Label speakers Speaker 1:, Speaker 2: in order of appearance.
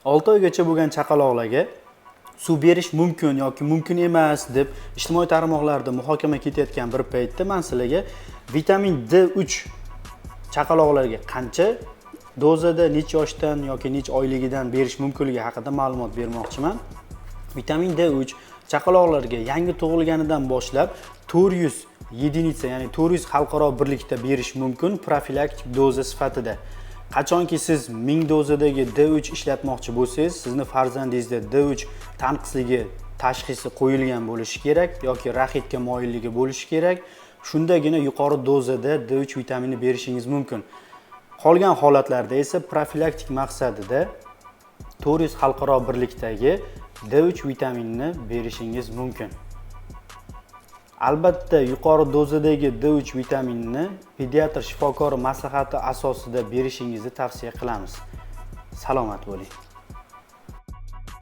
Speaker 1: 6 oygacha bo'lgan chaqaloqlarga suv berish mumkin yoki mumkin emas deb ijtimoiy tarmoqlarda muhokama ketayotgan bir paytda men sizlarga vitamin D3 chaqaloqlarga qancha dozada, necha yoshdan yoki necha oyligidan berish mumkinligi haqida ma'lumot bermoqchiman. Vitamin D3 chaqaloqlarga yangi tug'ilganidan boshlab 400 единица, ya'ni 400 xalqaro birlikda berish mumkin profilaktik doza sifatida. Qachonki siz 1000 dozadagi D3 ishlatmoqchi bo'lsangiz, sizni farzandingizda D3 tanqisligi tashxisi qo'yilgan bo'lishi kerak yoki raxitga moyilligi bo'lishi kerak. Shundagina yuqori dozada D3 vitamini berishingiz mumkin. Qolgan holatlarda esa profilaktik maqsadida 400 xalqaro birlikdagi D3 vitaminini berishingiz mumkin. Albatta, yuqori dozadagi D3 vitaminini pediatr shifokori maslahati asosida berishingizni tavsiya qilamiz. Salomat bo'ling.